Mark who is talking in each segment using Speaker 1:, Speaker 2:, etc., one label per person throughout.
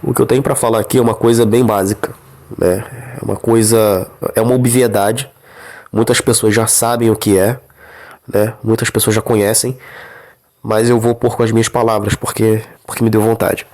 Speaker 1: O que eu tenho pra falar aqui é uma coisa bem básica, né? É uma obviedade. Muitas pessoas já sabem o que é, né? Muitas pessoas já conhecem, mas eu vou pôr com as minhas palavras porque me deu vontade.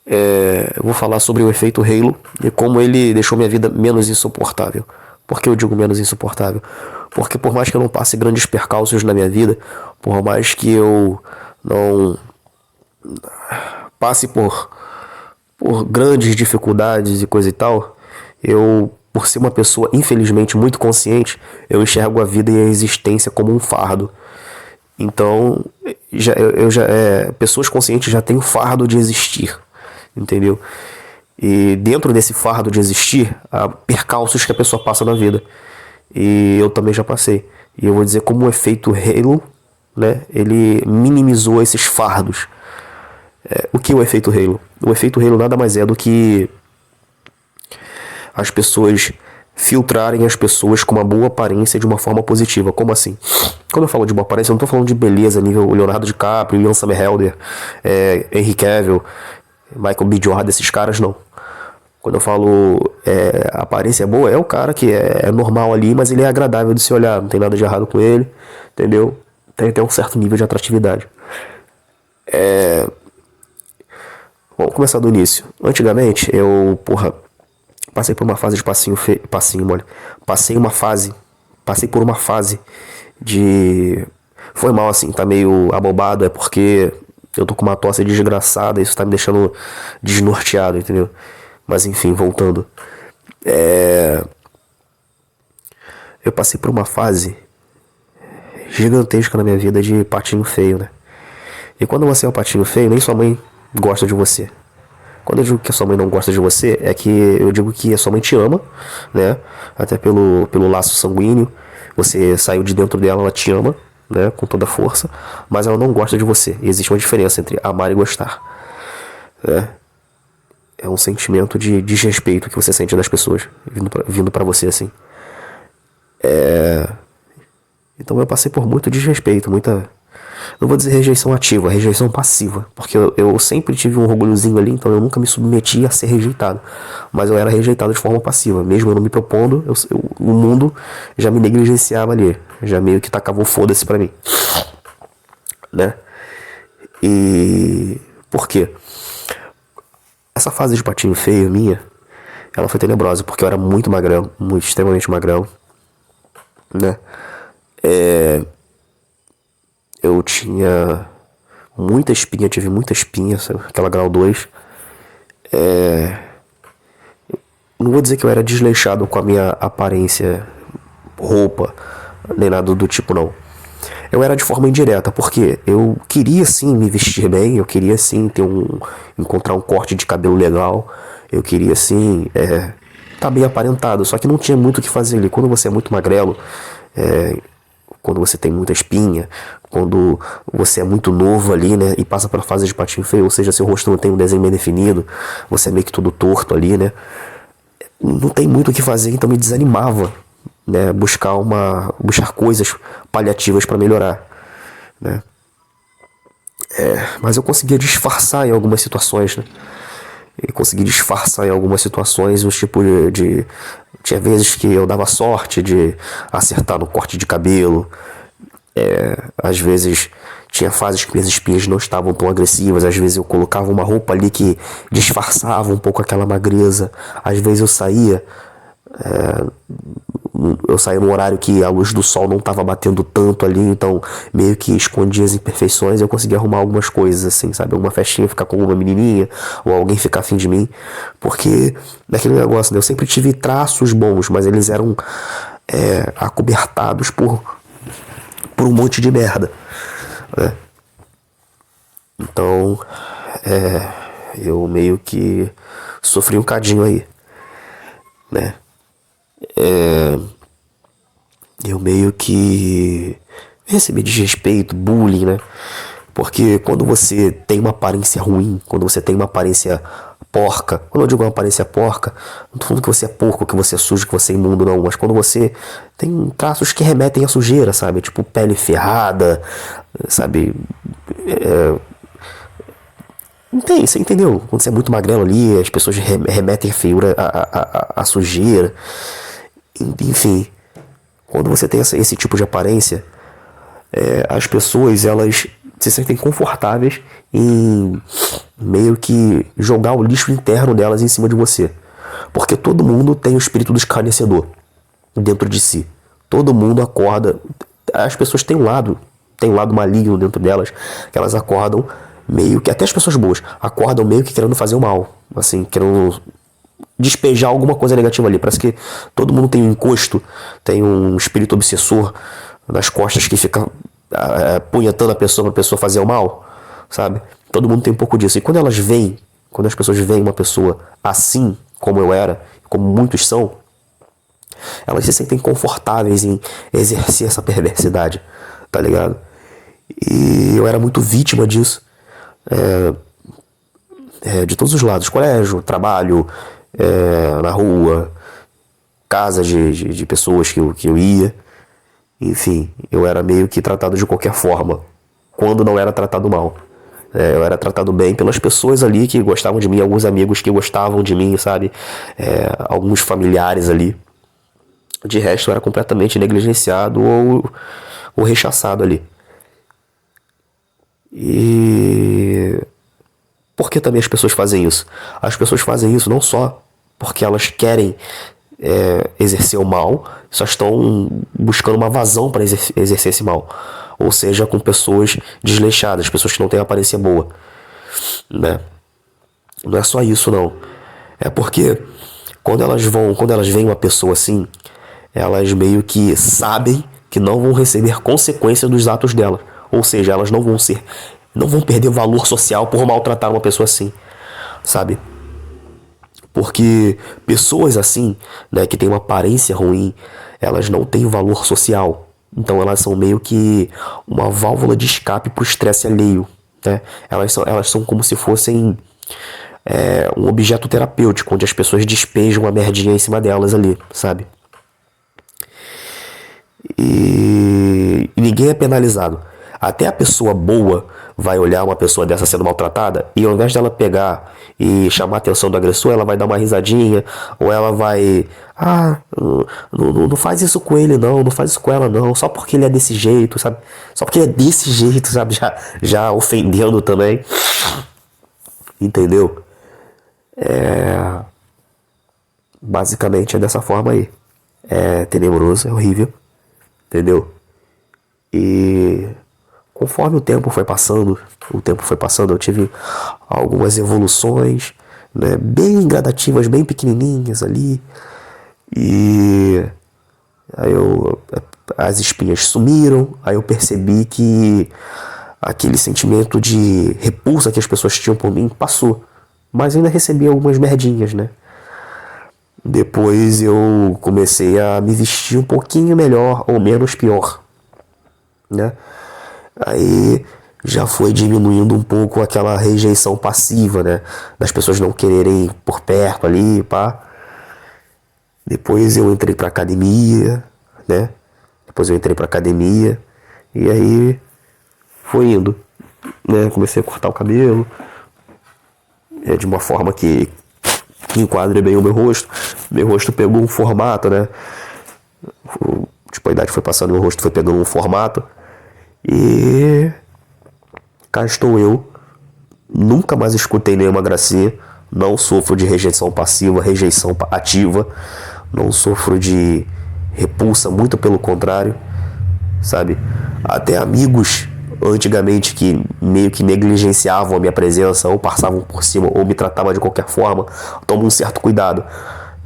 Speaker 1: Eu vou falar sobre o efeito Halo e como ele deixou minha vida menos insuportável. Por que eu digo menos insuportável? Porque por mais que eu não passe grandes percalços na minha vida, por mais que eu não passe por grandes dificuldades e coisa e tal, por ser uma pessoa infelizmente muito consciente, eu enxergo a vida e a existência como um fardo. Então, pessoas conscientes já têm o fardo de existir, entendeu? E dentro desse fardo de existir, há percalços que a pessoa passa na vida. E eu também já passei. E eu vou dizer como o efeito Halo, né, ele minimizou esses fardos. O que é o efeito Halo? O efeito Halo nada mais é do que as pessoas filtrarem as pessoas com uma boa aparência de uma forma positiva. Como assim? Quando eu falo de boa aparência, eu não estou falando de beleza nível Leonardo DiCaprio, Ian Somerhalder, Henry Cavill, Michael B. Jordan, esses caras não. Quando eu falo aparência boa, é o cara que é normal ali, mas ele é agradável de se olhar, não tem nada de errado com ele, entendeu? Tem até um certo nível de atratividade. Vamos começar do início. Antigamente, passei por uma fase de passinho mole. Passei por uma fase de... Foi mal assim, tá meio abobado, é porque eu tô com uma tosse desgraçada, isso tá me deixando desnorteado, entendeu? Mas enfim, voltando. Eu passei por uma fase gigantesca na minha vida de patinho feio, né? E quando você é um patinho feio, nem sua mãe gosta de você. Quando eu digo que a sua mãe não gosta de você, é que eu digo que a sua mãe te ama, né? Até pelo laço sanguíneo. Você saiu de dentro dela, ela te ama, né? Com toda a força. Mas ela não gosta de você. E existe uma diferença entre amar e gostar, né? É um sentimento de desrespeito que você sente das pessoas vindo pra você assim. Então eu passei por muito desrespeito, muita... Não vou dizer rejeição ativa, rejeição passiva. Porque eu sempre tive um orgulhozinho ali, então eu nunca me submeti a ser rejeitado. Mas eu era rejeitado de forma passiva. Mesmo eu não me propondo, o mundo já me negligenciava ali. Já meio que tacava o foda-se pra mim. Né? E... Por quê? Essa fase de patinho feio minha, ela foi tenebrosa, porque eu era muito magrão, muito, extremamente magrão. Né? Eu tinha muita espinha, tive muita espinha, sabe? Aquela grau 2. Não vou dizer que eu era desleixado com a minha aparência, roupa, nem nada do tipo, não. Eu era de forma indireta, porque eu queria sim me vestir bem, eu queria sim encontrar um corte de cabelo legal, eu queria sim tá bem aparentado, só que não tinha muito o que fazer ali. Quando você é muito magrelo, quando você tem muita espinha, quando você é muito novo ali, né, e passa pela fase de patinho feio, ou seja, seu rosto não tem um desenho bem definido, você é meio que todo torto ali, né, não tem muito o que fazer, então me desanimava, né, buscar coisas paliativas para melhorar, né. Mas eu conseguia disfarçar em algumas situações, né. Eu consegui disfarçar em algumas situações os tipos tinha vezes que eu dava sorte de acertar no corte de cabelo. Às vezes tinha fases que minhas espinhas não estavam tão agressivas. Às vezes eu colocava uma roupa ali que disfarçava um pouco aquela magreza. Às vezes eu saía num horário que a luz do sol não estava batendo tanto ali, então meio que escondia as imperfeições e eu conseguia arrumar algumas coisas, assim, sabe? Alguma festinha, ficar com uma menininha, ou alguém ficar afim de mim, porque daquele negócio, né? Eu sempre tive traços bons, mas eles eram acobertados por um monte de merda, né? Então, eu meio que sofri um cadinho aí, né? Eu meio que recebi desrespeito, bullying, né? Porque quando você tem uma aparência ruim, quando você tem uma aparência porca, quando eu digo uma aparência porca, não tô falando que você é porco, que você é sujo, que você é imundo, não, mas quando você tem traços que remetem à sujeira, sabe? Tipo pele ferrada, sabe? Não tem, você entendeu? Quando você é muito magrelo ali, as pessoas remetem a feiura, a sujeira. Enfim, quando você tem esse tipo de aparência, as pessoas, elas se sentem confortáveis em meio que jogar o lixo interno delas em cima de você. Porque todo mundo tem o espírito do escarnecedor dentro de si. Todo mundo acorda. As pessoas têm um lado maligno dentro delas, que elas acordam meio que, até as pessoas boas, acordam meio que querendo fazer o mal, assim, querendo despejar alguma coisa negativa ali. Parece que todo mundo tem um encosto, tem um espírito obsessor nas costas que fica punhetando a pessoa pra pessoa fazer o mal, sabe? Todo mundo tem um pouco disso. E quando as pessoas veem uma pessoa assim, como eu era, como muitos são, elas se sentem confortáveis em exercer essa perversidade, tá ligado? E eu era muito vítima disso. De todos os lados, colégio, trabalho, na rua, casa de pessoas que eu ia. Enfim, eu era meio que tratado de qualquer forma, quando não era tratado mal. Eu era tratado bem pelas pessoas ali que gostavam de mim, alguns amigos que gostavam de mim, sabe? Alguns familiares ali. De resto, eu era completamente negligenciado ou rechaçado ali. E por que também as pessoas fazem isso? As pessoas fazem isso não só porque elas querem exercer o mal, só estão buscando uma vazão para exercer esse mal. Ou seja, com pessoas desleixadas, pessoas que não têm aparência boa, né? Não é só isso, não. É porque quando elas veem uma pessoa assim, elas meio que sabem que não vão receber consequências dos atos dela. Ou seja, elas não vão perder valor social por maltratar uma pessoa assim, sabe? Porque pessoas assim, né, que têm uma aparência ruim, elas não têm valor social. Então elas são meio que uma válvula de escape pro estresse alheio, né? Elas são como se fossem um objeto terapêutico, onde as pessoas despejam a merdinha em cima delas ali, sabe? E ninguém é penalizado. Até a pessoa boa vai olhar uma pessoa dessa sendo maltratada e ao invés dela pegar e chamar a atenção do agressor, ela vai dar uma risadinha ou ela vai... não faz isso com ele não faz isso com ela não, só porque ele é desse jeito, sabe? Só porque ele é desse jeito, sabe? Já ofendendo também. Entendeu? Basicamente é dessa forma aí. É tenebroso, é horrível. Entendeu? E conforme o tempo foi passando, eu tive algumas evoluções, né, bem gradativas, bem pequenininhas ali. E aí as espinhas sumiram, aí eu percebi que aquele sentimento de repulsa que as pessoas tinham por mim passou. Mas ainda recebi algumas merdinhas, né? Depois eu comecei a me vestir um pouquinho melhor ou menos pior, né? Aí já foi diminuindo um pouco aquela rejeição passiva, né? Das pessoas não quererem ir por perto ali, pá. Depois eu entrei pra academia, né? E aí foi indo, né? Comecei a cortar o cabelo de uma forma que enquadre bem o meu rosto. Meu rosto pegou um formato, né? Tipo, a idade foi passando, meu rosto foi pegando um formato. E cá estou eu. Nunca mais escutei nenhuma gracinha. Não sofro de rejeição passiva, rejeição ativa. Não sofro de repulsa, muito pelo contrário, sabe? Até amigos antigamente que meio que negligenciavam a minha presença ou passavam por cima ou me tratavam de qualquer forma, tomam um certo cuidado,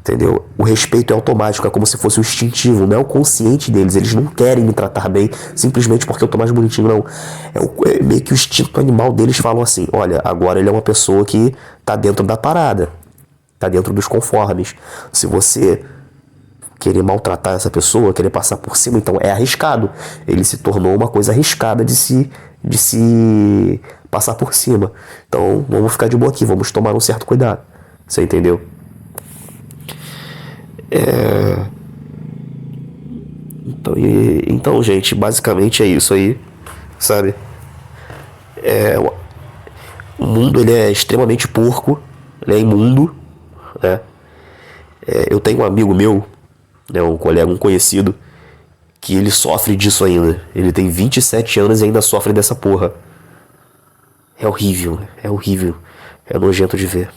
Speaker 1: entendeu? O respeito é automático, é como se fosse o instintivo, não é o consciente deles. Eles não querem me tratar bem simplesmente porque eu tô mais bonitinho, não. É meio que o instinto animal deles. Falam assim: olha, agora ele é uma pessoa que tá dentro da parada, tá dentro dos conformes. Se você querer maltratar essa pessoa, querer passar por cima, então é arriscado. Ele se tornou uma coisa arriscada de se passar por cima. Então vamos ficar de boa aqui, vamos tomar um certo cuidado. Você entendeu? Então, gente, basicamente é isso aí, sabe? O mundo ele é extremamente porco, ele é imundo, né? Eu tenho um amigo meu, né, um colega, um conhecido, que ele sofre disso ainda. Ele tem 27 anos e ainda sofre dessa porra. É horrível, é horrível. É nojento de ver.